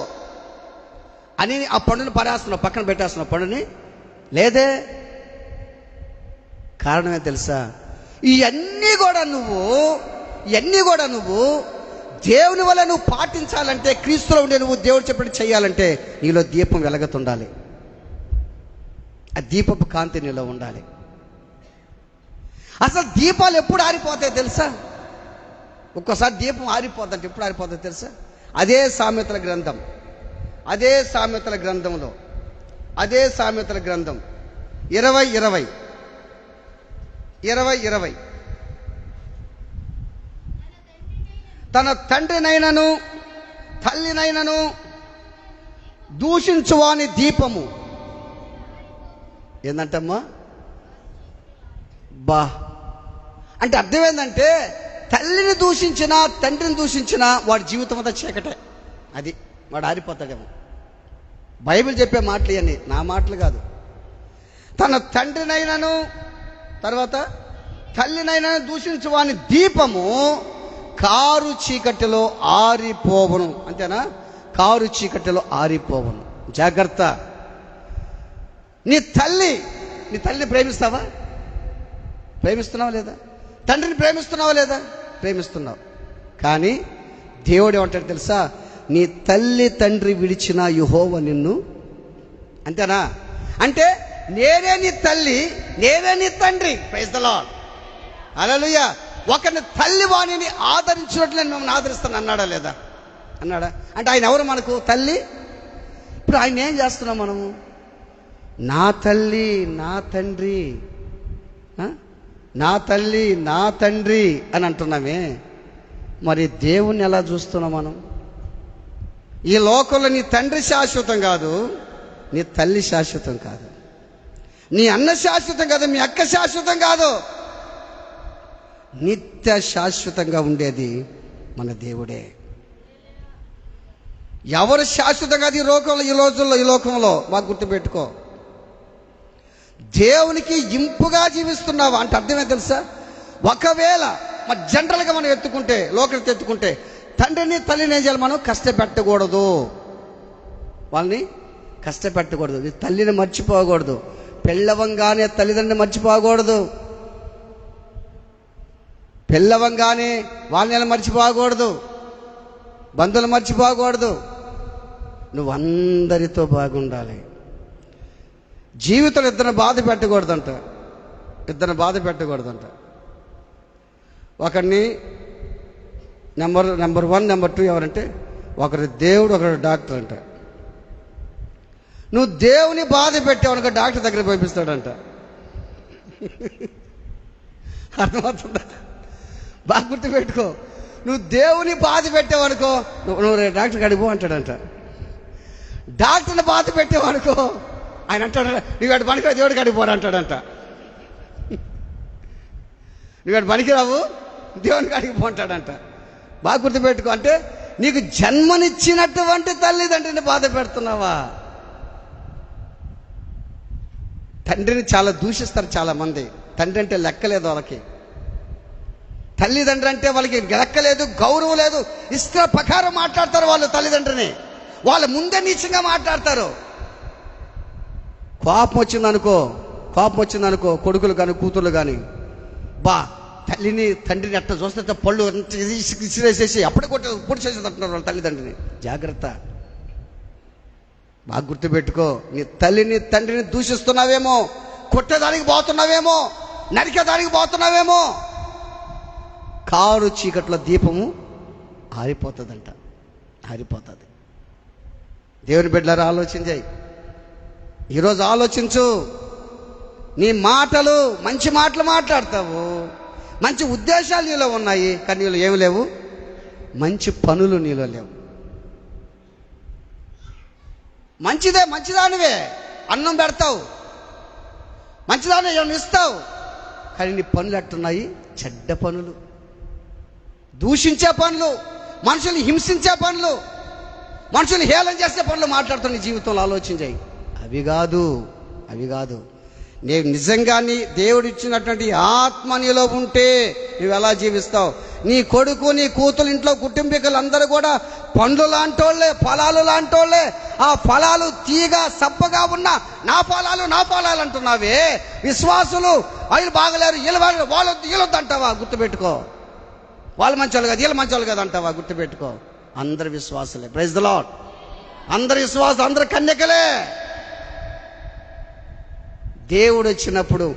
అని ఆ పండుని పరేస్తున్నావు, పక్కన పెట్టేస్తున్నావు పండుని. లేదే. కారణమే తెలుసా? ఇవన్నీ కూడా నువ్వు దేవుని వల్ల నువ్వు పాటించాలంటే, క్రీస్తులో ఉండే నువ్వు దేవుడు చెప్పినట్టు చేయాలంటే, నీలో దీపం వెలగతుండాలి. ఆ దీపపు కాంతి నీలో ఉండాలి. అసలు దీపాలు ఎప్పుడు ఆరిపోతాయి తెలుసా? ఒక్కోసారి దీపం ఆరిపోతుంటే ఎప్పుడు ఆరిపోతాయి తెలుసా? అదే సామెతల గ్రంథం, అదే సామెతల గ్రంథంలో, అదే సామెతల గ్రంథం 20:20 తన తండ్రినైనను తల్లినైనను దూషించువాని దీపము ఏందంటమ్మా? బా అంటే అర్థం ఏంటంటే, తల్లిని దూషించినా తండ్రిని దూషించినా వాడి జీవితం అంతా చీకటే. అది వాడు ఆరిపోతాడేమో. బైబిల్ చెప్పే మాటలు ఇవన్నీ, నా మాటలు కాదు. తన తండ్రినైనను తర్వాత తల్లినైనను దూషించు వాని దీపము కారు చీకటిలో ఆరిపోవను. అంతేనా? కారు చీకటిలో ఆరిపోవను. జాగ్రత్త. నీ తల్లిని ప్రేమిస్తావా? ప్రేమిస్తున్నావా లేదా? తండ్రిని ప్రేమిస్తున్నావా లేదా? ప్రేమిస్తున్నావు. కానీ దేవుడు ఏమంటాడు తెలుసా? నీ తల్లి తండ్రి విడిచిన యెహోవా నిన్ను, అంతేనా? అంటే నేనే నీ తల్లి, నేనే నీ తండ్రి. ప్రైజ్ ది లార్డ్, హల్లెలూయా. ఒకరిని తల్లి వాణిని ఆదరించినట్లు నేను మిమ్మల్ని ఆదరిస్తాను అన్నాడా లేదా? అన్నాడా? అంటే ఆయన ఎవరు మనకు? తల్లి. ఇప్పుడు ఆయన ఏం చేస్తున్నాం మనము? నా తల్లి నా తండ్రి, నా తల్లి నా తండ్రి అని అంటున్నామే. మరి దేవుణ్ణి ఎలా చూస్తున్నాం మనం? ఈ లోకంలో నీ తండ్రి శాశ్వతం కాదు, నీ తల్లి శాశ్వతం కాదు. నీ అన్న శాశ్వతం కాదు, మీ అక్క శాశ్వతం కాదు. నిత్య శాశ్వతంగా ఉండేది మన దేవుడే. ఎవరు శాశ్వతం కాదు ఈ రోజుల్లో ఈ లోకంలో మాకు గుర్తుపెట్టుకో. దేవునికి ఇంపుగా జీవిస్తున్నావా అంటే అర్థమే తెలుసా? ఒకవేళ మరి జనరల్గా మనం ఎత్తుకుంటే, లోకం ఎత్తుకుంటే, తండ్రిని తల్లిని ఏం చేయాలి? మనం కష్టపెట్టకూడదు, వాళ్ళని కష్టపెట్టకూడదు, తల్లిని మర్చిపోకూడదు, పెళ్ళవంగానే తల్లిదండ్రుని మర్చిపోకూడదు, పెళ్ళవంగానే వాళ్ళని మర్చిపోకూడదు, బంధువులు మర్చిపోకూడదు. నువ్వు అందరితో బాగుండాలి. జీవితంలో ఇద్దరిని బాధ పెట్టకూడదంట, ఒకరిని నెంబర్ 1 నెంబర్ 2 ఎవరంటే ఒకరు దేవుడు, ఒకరు డాక్టర్ అంట. నువ్వు దేవుని బాధ పెట్టావనుకో డాక్టర్ దగ్గర పంపిస్తాడంట. అర్థమవుతుందా? బాగా గుర్తుపెట్టుకో. నువ్వు దేవుని బాధ పెట్టావనుకో నువ్వు డాక్టర్ కాడికి పో అంటాడంట. డాక్టర్ని బాధ పెట్టావనుకో ఆయన అంటాడు, నువ్వు వాడు పనికిరా, దేవుడి కాడికి పోరా అంటాడంట. నువ్వు వాడు పనికిరావు, దేవుని కాడికి పోంటాడంట. బాగా గుర్తుపెట్టుకో. అంటే నీకు జన్మనిచ్చినటువంటి తల్లిదండ్రిని బాధ పెడుతున్నావా? తండ్రిని చాలా దూషిస్తారు చాలామంది. తండ్రి అంటే లెక్కలేదు వాళ్ళకి, తల్లిదండ్రి అంటే వాళ్ళకి లెక్కలేదు, గౌరవం లేదు. ఇష్ట ప్రకారం మాట్లాడతారు వాళ్ళు తల్లిదండ్రిని. వాళ్ళ ముందే నీచంగా మాట్లాడతారు. కోపం వచ్చిందనుకో కొడుకులు కానీ కూతుర్లు కానీ, తల్లిని తండ్రిని ఎట్ట చూస్తే పళ్ళు ఇసిరేసేసి అప్పుడే పొడి చేసేదంటున్నారు వాళ్ళ తల్లిదండ్రిని. జాగ్రత్త, బాగా గుర్తుపెట్టుకో. నీ తల్లిని తండ్రిని దూషిస్తున్నావేమో, కొట్టేదానికి పోతున్నావేమో, నరికేదానికి పోతున్నావేమో. కారు చీకట్లో దీపము ఆరిపోతుందంట, ఆరిపోతుంది. దేవుని బిడ్డలారా ఆలోచించాయి. ఈరోజు ఆలోచించు. నీ మాటలు మంచి మాటలు మాట్లాడతావు, మంచి ఉద్దేశాలు నీలో ఉన్నాయి, కానీ నీలో ఏమి లేవు, మంచి పనులు నీలో లేవు. మంచిదానివే, అన్నం పెడతావు, మంచిదాన్ని ఏమైనా ఇస్తావు, కానీ నీ పనులు ఎట్టున్నాయి? చెడ్డ పనులు, దూషించే పనులు, మనుషుల్ని హింసించే పనులు, మనుషుల్ని హేళన చేసే పనులు మాట్లాడుతున్న నీ జీవితంలో ఆలోచించాయి. అవి కాదు. నేను నిజంగా నీ దేవుడు ఇచ్చినటువంటి ఆత్మ నీలో ఉంటే నువ్వు ఎలా జీవిస్తావు? నీ కొడుకు, నీ కూతురు, ఇంట్లో కుటుంబీకులు అందరూ కూడా పండ్లు లాంటోళ్లే, ఫలాలు లాంటోళ్లే. ఆ ఫలాలు తీగ సప్పగా ఉన్న నా ఫలాలు అంటున్నావే. విశ్వాసులు వాళ్ళు బాగలేరు, వీళ్ళొద్దు అంటావా? గుర్తుపెట్టుకో. వాళ్ళు మంచోళ్ళు కాదు, వీళ్ళు మంచోళ్ళు కాదు అంటావా? గుర్తుపెట్టుకో. అందరు విశ్వాసులే. Praise the lord. అందరు విశ్వాసం, అందరు కన్యకలే. దేవుడు వచ్చినప్పుడు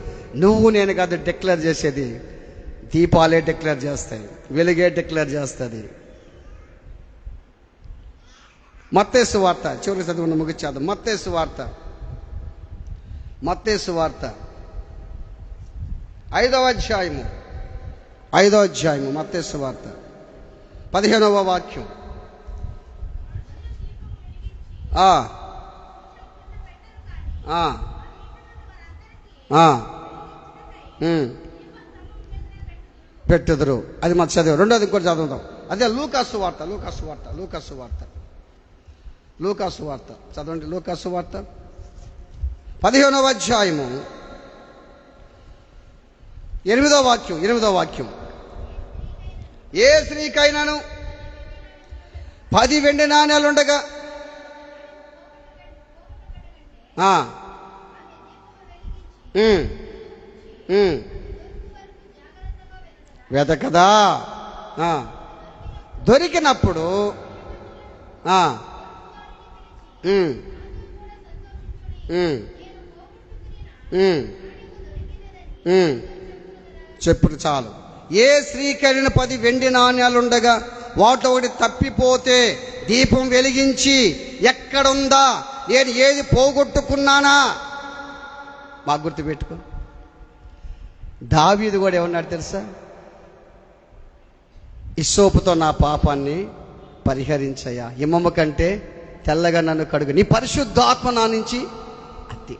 నువ్వు నేను కాదు డిక్లేర్ చేసేది, దీపాలే డిక్లేర్ చేస్తాయి, వెలుగే డిక్లేర్ చేస్తుంది. మత్తయి సువార్త చివరికి చదువుకున్న ముగించేద్దాం. మత్తయి సువార్త 5వ అధ్యాయము మత్తయి సువార్త 15వ వాక్యం. పెట్టుదురు. అది మాకు చదివాం. రెండోది ఇంకోటి చదువుదాం. అదే లూకాసు వార్త చదవండి. లూకాసు వార్త 15వ అధ్యాయము 8వ వాక్యం. ఏ స్త్రీకైనాను 10 వెండి నాణేలుండగా వెతకదా, దొరికినప్పుడు చెప్పుడు చాలు. ఏ స్త్రీకైన 10 వెండి నాణ్యాలుండగా వాటిలో ఒకటి తప్పిపోతే దీపం వెలిగించి ఎక్కడుందా, నేను ఏది పోగొట్టుకున్నానా? మాకు గుర్తుపెట్టుకో. దావీదు కూడా ఏమన్నాడు తెలుసా? ఇస్సోపుతో నా పాపాన్ని పరిహరించయ్యా, హిమము కంటే తెల్లగా నన్ను కడుగు, నీ పరిశుద్ధాత్మ నా నుంచి అత్తి.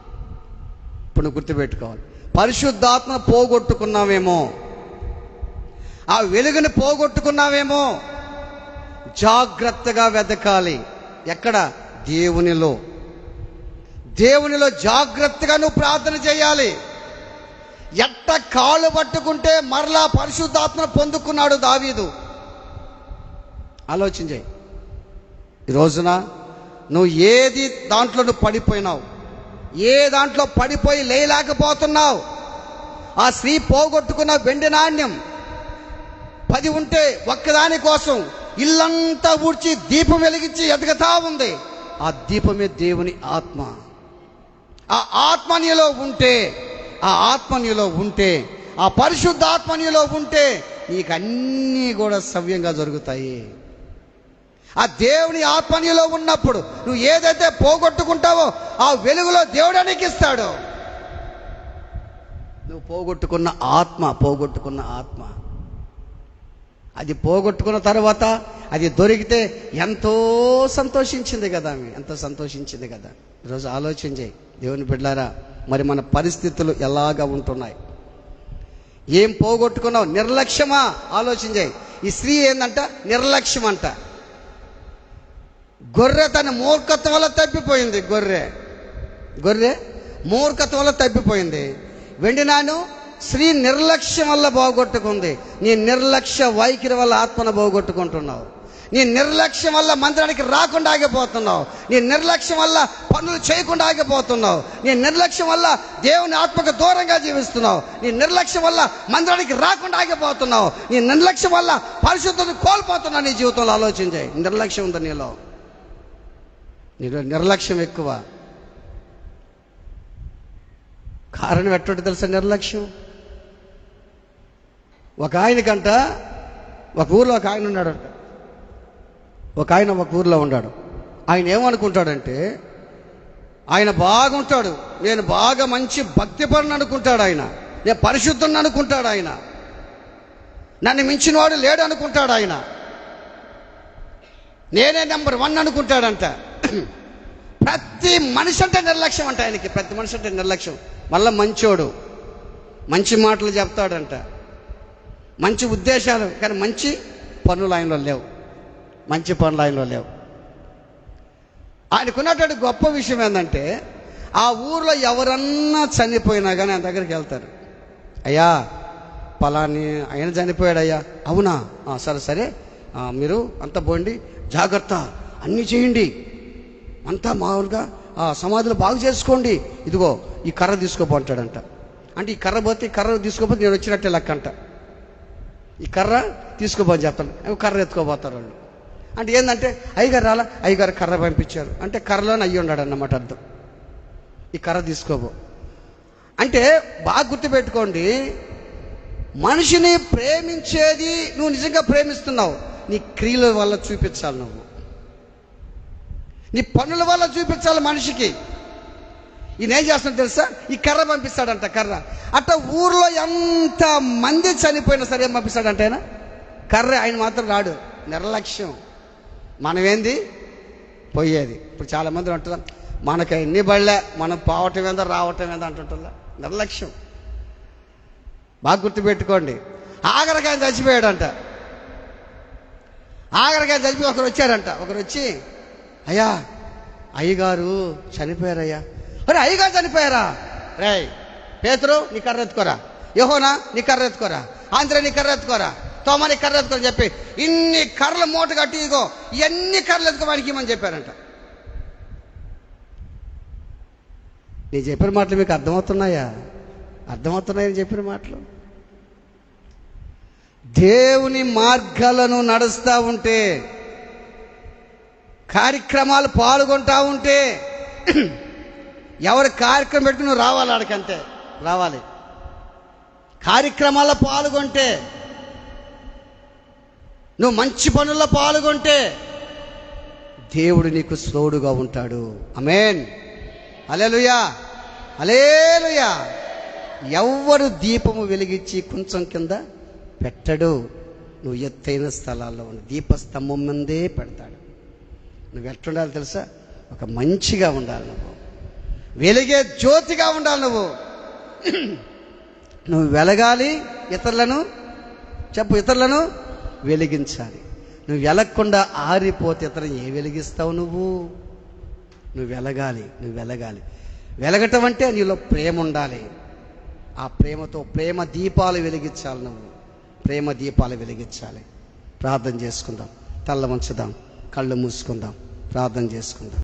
ఇప్పుడు ఇప్పుడు నువ్వు గుర్తుపెట్టుకోవాలి, పరిశుద్ధాత్మ పోగొట్టుకున్నావేమో, ఆ వెలుగుని పోగొట్టుకున్నావేమో. జాగ్రత్తగా వెతకాలి. ఎక్కడ? దేవునిలో. దేవునిలో జాగ్రత్తగా నువ్వు ప్రార్థన చేయాలి. ఎట్ట కాళ్ళు పట్టుకుంటే మరలా పరిశుద్ధాత్మను పొందుకున్నాడు దావీదు. ఆలోచన చేయి. ఈ రోజున నువ్వు ఏది దాంట్లో నువ్వు పడిపోయినావు, ఏ దాంట్లో పడిపోయి లేయలేకపోతున్నావు. ఆ స్త్రీ పోగొట్టుకున్న వెండి నాణ్యం 10 ఉంటే ఒక్కదాని కోసం ఇల్లంతా ఊడ్చి దీపం వెలిగించి ఎదుగుతా ఉంది. ఆ దీపమే దేవుని ఆత్మ. ఆ ఆత్మ నీలో ఉంటే, ఆ ఆత్మ నీలో ఉంటే, ఆ పరిశుద్ధ ఆత్మ నీలో ఉంటే నీకు అన్నీ కూడా సవ్యంగా జరుగుతాయి. ఆ దేవుని ఆత్మ నీలో ఉన్నప్పుడు నువ్వు ఏదైతే పోగొట్టుకుంటావో ఆ వెలుగులో దేవుడు నీకు ఇస్తాడు. నువ్వు పోగొట్టుకున్న ఆత్మ అది పోగొట్టుకున్న తర్వాత అది దొరికితే ఎంతో సంతోషించింది కదా ఆమె, ఎంతో సంతోషించింది కదా. ఈరోజు ఆలోచన చేయి దేవుని బిడ్డలారా, మరి మన పరిస్థితులు ఎలాగా ఉంటున్నాయి? ఏం పోగొట్టుకున్నావు? నిర్లక్ష్యమా? ఆలోచన చేయి. ఈ స్త్రీ ఏందంట? నిర్లక్ష్యం అంట. గొర్రె తన మూర్ఖత్వం వల్ల తప్పిపోయింది. గొర్రె మూర్ఖత్వం వల్ల తప్పిపోయింది. వెండి నాను స్త్రీ నిర్లక్ష్యం వల్ల పోగొట్టుకుంది. నీ నిర్లక్ష్య వైఖరి వల్ల ఆత్మను పోగొట్టుకుంటున్నావు. నీ నిర్లక్ష్యం వల్ల మందిరానికి రాకుండా ఆగిపోతున్నావు. నీ నిర్లక్ష్యం వల్ల పనులు చేయకుండా ఆగిపోతున్నావు. నీ నిర్లక్ష్యం వల్ల దేవుని ఆత్మకు దూరంగా జీవిస్తున్నావు. నీ నిర్లక్ష్యం వల్ల మందిరానికి రాకుండా ఆగిపోతున్నావు. నీ నిర్లక్ష్యం వల్ల పరిశుద్ధతను కోల్పోతున్నావు నీ జీవితంలో. ఆలోచన చేయి. నిర్లక్ష్యం ఉంది నీలో నిర్లక్ష్యం ఎక్కువ. కారణం ఎటువంటి తెలుసా? నిర్లక్ష్యం. ఒక ఆయనకంట ఒక ఊర్లో ఒక ఆయన ఉన్నాడంట. ఒక ఊర్లో ఉన్నాడు. ఆయన ఏమనుకుంటాడంటే, ఆయన బాగుంటాడు, నేను బాగా మంచి భక్తిపరుని అనుకుంటాడు. ఆయన నేను పరిశుద్ధుని అనుకుంటాడు. ఆయన నన్ను మించిన వాడు లేడు అనుకుంటాడు. ఆయన నేనే నెంబర్ 1 అనుకుంటాడంట. ప్రతి మనిషి అంటే నిర్లక్ష్యం అంట ఆయనకి. ప్రతి మనిషి అంటే నిర్లక్ష్యం. మళ్ళీ మంచోడు, మంచి మాటలు చెప్తాడంట, మంచి ఉద్దేశాలు, కానీ మంచి పనులు ఆయనలో లేవు. ఆయనకున్నటువంటి గొప్ప విషయం ఏంటంటే, ఆ ఊర్లో ఎవరన్నా చనిపోయినా కానీ ఆయన దగ్గరికి వెళ్తారు. అయ్యా పలాని ఆయన చనిపోయాడు అయ్యా. అవునా? సరే మీరు అంతా పోండి, జాగ్రత్త అన్నీ చేయండి, అంతా మామూలుగా సమాధులు బాగు చేసుకోండి, ఇదిగో ఈ కర్ర తీసుకోపోంటాడంట. అంటే ఈ కర్ర పోతే, ఈ కర్ర తీసుకోపోతే నేను వచ్చినట్టే లెక్క అంట. ఈ కర్ర తీసుకోపోని చెప్తాను, కర్ర ఎత్తుకోపోతారు వాళ్ళు. అంటే ఏంటంటే అయ్యగారు రాలా, అయ్యగారు కర్ర పంపించారు అంటే కర్రలోనే అయ్యి ఉన్నాడు అన్నమాట అర్థం. ఈ కర్ర తీసుకోబో అంటే బాగా గుర్తుపెట్టుకోండి, మనిషిని ప్రేమించేది నువ్వు నిజంగా ప్రేమిస్తున్నావు, నీ క్రియల వల్ల చూపించాలి, నువ్వు నీ పనుల వల్ల చూపించాలి మనిషికి. ఈయన ఏం చేస్తాడు తెలుసా? ఈ కర్ర పంపిస్తాడంట. కర్ర అట్లా ఊర్లో ఎంత మంది చనిపోయినా సరే ఏం పంపిస్తాడంట ఆయన? కర్ర. ఆయన మాత్రం రాడు. నిర్లక్ష్యం. మనమేంది పోయేది. ఇప్పుడు చాలామంది అంటున్నారు, మనకి ఎన్ని బళ్ళే, మనం పోవటం ఏందో రావటం ఏందో అంటుంటా. నిర్లక్ష్యం. బాగా గుర్తుపెట్టుకోండి. ఆఖరికి ఆయన చచ్చిపోయాడంట. ఆఖరికి ఆయన చచ్చిపోయి ఒకరు వచ్చారంట. ఒకరు వచ్చి, అయ్యా అయ్యగారు చనిపోయారయ్యా. అరే అయ్యగారు చనిపోయారా? రే పేతురు నీ కర్ర ఎత్తుకోరా, యోహోనా నీ కర్ర ఎత్తుకోరా, ఆంధ్ర నీ కర్ర ఎత్తుకోరా, తోమ నీ కర్ర ఎత్తుకోని చెప్పి ఇన్ని కర్రలు మూట కట్టి ఇగో ఇవన్నీ కర్రలు ఎత్తుకోవానికి ఇమ్మని చెప్పారంట. నేను చెప్పిన మాటలు మీకు అర్థమవుతున్నాయా? అర్థమవుతున్నాయని చెప్పిన మాటలు. దేవుని మార్గాలను నడుస్తూ ఉంటే, కార్యక్రమాలు పాల్గొంటూ ఉంటే, ఎవరి కార్యక్రమం పెట్టుకుని నువ్వు రావాలి, ఆడికంతే రావాలి. కార్యక్రమాల్లో పాల్గొంటే, నువ్వు మంచి పనుల్లో పాల్గొంటే దేవుడు నీకు తోడుగా ఉంటాడు. ఆమేన్. హల్లెలూయా, హల్లెలూయా. ఎవ్వరు దీపము వెలిగించి కొంచెం కింద పెట్టడు. నువ్వు ఎత్తైన స్థలాల్లో ఉన్న దీపస్తంభం ముందే పెడతాడు. నువ్వు ఎట్లుండాలి తెలుసా? ఒక మంచిగా ఉండాలి, నువ్వు వెలిగే జ్యోతిగా ఉండాలి. నువ్వు నువ్వు వెలగాలి, ఇతరులను ఇతరులను వెలిగించాలి. నువ్వు వెలగకుండా ఆరిపోతే ఇతరులను ఏ వెలిగిస్తావు? నువ్వు వెలగాలి. వెలగటం అంటే నీలో ప్రేమ ఉండాలి. ఆ ప్రేమతో ప్రేమ దీపాలు వెలిగించాలి. నువ్వు ప్రేమ దీపాలు వెలిగించాలి. ప్రార్థన చేసుకుందాం. తల్ల వంచుదాం, కళ్ళు మూసుకుందాం, ప్రార్థన చేసుకుందాం.